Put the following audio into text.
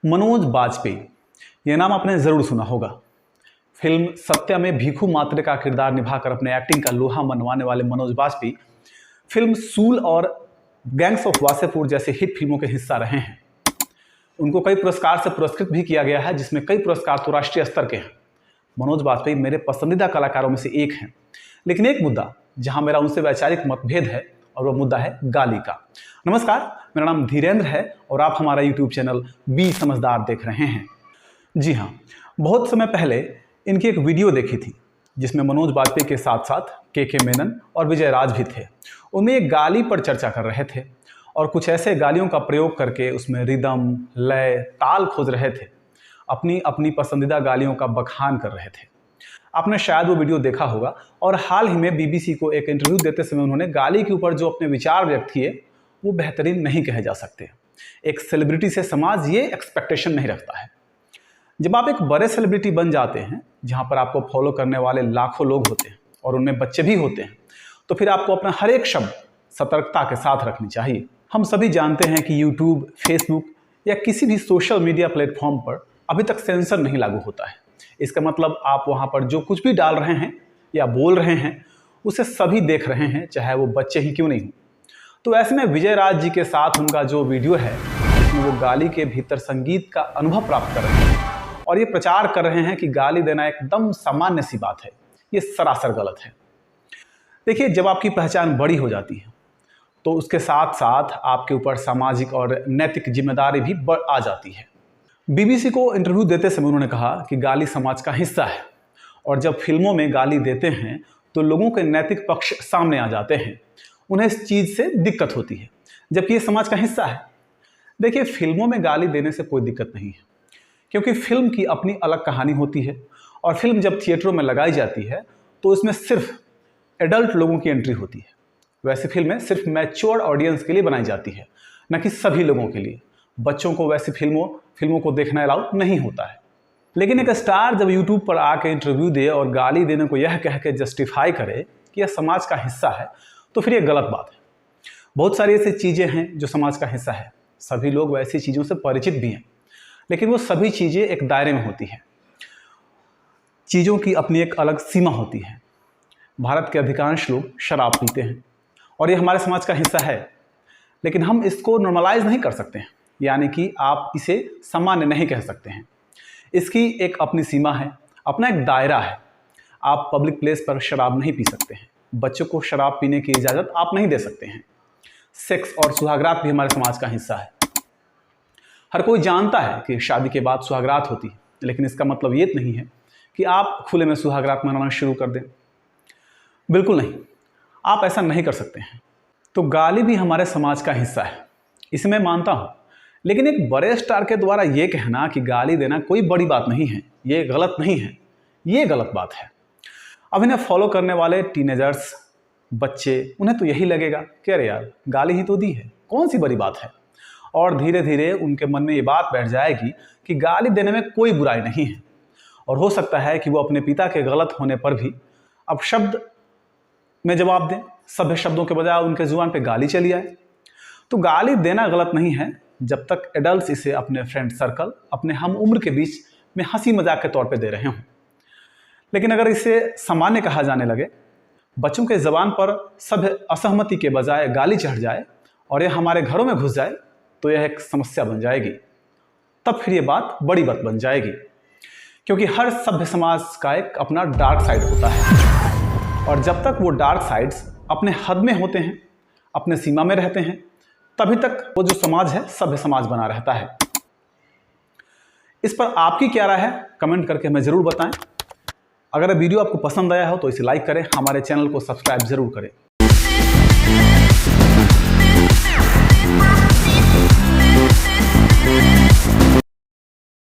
मनोज बाजपेयी, यह नाम आपने ज़रूर सुना होगा। फिल्म सत्या में भीखू मात्रे का किरदार निभाकर अपने एक्टिंग का लोहा मनवाने वाले मनोज बाजपेयी फिल्म सूल और गैंग्स ऑफ वासेपुर जैसे हिट फिल्मों के हिस्सा रहे हैं। उनको कई पुरस्कार से पुरस्कृत भी किया गया है, जिसमें कई पुरस्कार तो राष्ट्रीय स्तर के हैं। मनोज बाजपेयी मेरे पसंदीदा कलाकारों में से एक हैं, लेकिन एक मुद्दा जहां मेरा उनसे वैचारिक मतभेद है और वह मुद्दा है गाली का। नमस्कार, मेरा नाम धीरेन्द्र है और आप हमारा यूट्यूब चैनल बी समझदार देख रहे हैं। जी हाँ, बहुत समय पहले इनकी एक वीडियो देखी थी जिसमें मनोज बाजपेयी के साथ साथ के मेनन और विजय राज भी थे। उनमें एक गाली पर चर्चा कर रहे थे और कुछ ऐसे गालियों का प्रयोग करके उसमें रिदम, लय, ताल खोज रहे थे। अपनी अपनी पसंदीदा गालियों का बखान कर रहे थे। आपने शायद वो वीडियो देखा होगा। और हाल ही में बीबीसी को एक इंटरव्यू देते समय उन्होंने गाली के ऊपर जो अपने विचार व्यक्त किए वो बेहतरीन नहीं कहे जा सकते। एक सेलिब्रिटी से समाज ये एक्सपेक्टेशन नहीं रखता है। जब आप एक बड़े सेलिब्रिटी बन जाते हैं जहां पर आपको फॉलो करने वाले लाखों लोग होते हैं और उनमें बच्चे भी होते हैं, तो फिर आपको अपना हर एक शब्द सतर्कता के साथ रखनी चाहिए। हम सभी जानते हैं कि यूट्यूब, फेसबुक या किसी भी सोशल मीडिया प्लेटफॉर्म पर अभी तक सेंसर नहीं लागू होता है। इसका मतलब आप वहां पर जो कुछ भी डाल रहे हैं या बोल रहे हैं उसे सभी देख रहे हैं, चाहे वो बच्चे ही क्यों नहीं हो। तो ऐसे में विजय राज जी के साथ उनका जो वीडियो है जिसमें वो गाली के भीतर संगीत का अनुभव प्राप्त कर रहे हैं और ये प्रचार कर रहे हैं कि गाली देना एकदम सामान्य सी बात है, ये सरासर गलत है। देखिए, जब आपकी पहचान बड़ी हो जाती है तो उसके साथ साथ आपके ऊपर सामाजिक और नैतिक जिम्मेदारी भी आ जाती है। बीबीसी को इंटरव्यू देते समय उन्होंने कहा कि गाली समाज का हिस्सा है और जब फिल्मों में गाली देते हैं तो लोगों के नैतिक पक्ष सामने आ जाते हैं। उन्हें इस चीज़ से दिक्कत होती है जबकि ये समाज का हिस्सा है। देखिए, फिल्मों में गाली देने से कोई दिक्कत नहीं है क्योंकि फिल्म की अपनी अलग कहानी होती है और फिल्म जब थिएटरों में लगाई जाती है तो इसमें सिर्फ एडल्ट लोगों की एंट्री होती है। वैसे फिल्में सिर्फ मैच्योर ऑडियंस के लिए बनाई जाती है, न कि सभी लोगों के लिए। बच्चों को वैसी फिल्मों को देखना अलाउ नहीं होता है। लेकिन एक स्टार जब यूट्यूब पर आके इंटरव्यू दे और गाली देने को यह कह के जस्टिफाई करे कि यह समाज का हिस्सा है, तो फिर यह गलत बात है। बहुत सारी ऐसी चीज़ें हैं जो समाज का हिस्सा है, सभी लोग वैसी चीज़ों से परिचित भी हैं, लेकिन वो सभी चीज़ें एक दायरे में होती हैं। चीज़ों की अपनी एक अलग सीमा होती है। भारत के अधिकांश लोग शराब पीते हैं और ये हमारे समाज का हिस्सा है, लेकिन हम इसको नॉर्मलाइज नहीं कर सकते हैं, यानी कि आप इसे सामान्य नहीं कह सकते हैं। इसकी एक अपनी सीमा है, अपना एक दायरा है। आप पब्लिक प्लेस पर शराब नहीं पी सकते हैं, बच्चों को शराब पीने की इजाज़त आप नहीं दे सकते हैं। सेक्स और सुहागरात भी हमारे समाज का हिस्सा है। हर कोई जानता है कि शादी के बाद सुहागरात होती है, लेकिन इसका मतलब ये नहीं है कि आप खुले में सुहागरात मनाना शुरू कर दें। बिल्कुल नहीं, आप ऐसा नहीं कर सकते हैं। तो गाली भी हमारे समाज का हिस्सा है, इसे मैं मानता हूँ, लेकिन एक बड़े स्टार के द्वारा ये कहना कि गाली देना कोई बड़ी बात नहीं है, ये गलत नहीं है, ये गलत बात है। अब इन्हें फॉलो करने वाले टीनेजर्स, बच्चे, उन्हें तो यही लगेगा कि अरे यार, गाली ही तो दी है, कौन सी बड़ी बात है। और धीरे धीरे उनके मन में ये बात बैठ जाएगी कि गाली देने में कोई बुराई नहीं है। और हो सकता है कि वो अपने पिता के गलत होने पर भी अब शब्द में जवाब दें, सभ्य शब्दों के बजाय उनके जुबान पे गाली चली आए। तो गाली देना गलत नहीं है जब तक एडल्ट्स इसे अपने फ्रेंड सर्कल, अपने हम उम्र के बीच में हंसी मजाक के तौर पे दे रहे हों। लेकिन अगर इसे सामान्य कहा जाने लगे, बच्चों के ज़बान पर सभ्य असहमति के बजाय गाली चढ़ जाए और यह हमारे घरों में घुस जाए, तो यह एक समस्या बन जाएगी। तब फिर यह बात बड़ी बात बन जाएगी, क्योंकि हर सभ्य समाज का एक अपना डार्क साइड होता है और जब तक वो डार्क साइड्स अपने हद में होते हैं, अपने सीमा में रहते हैं, तभी तक वो जो समाज है सभ्य समाज बना रहता है। इस पर आपकी क्या राय है, कमेंट करके हमें ज़रूर बताएं। अगर वीडियो आपको पसंद आया हो तो इसे लाइक करें, हमारे चैनल को सब्सक्राइब ज़रूर करें।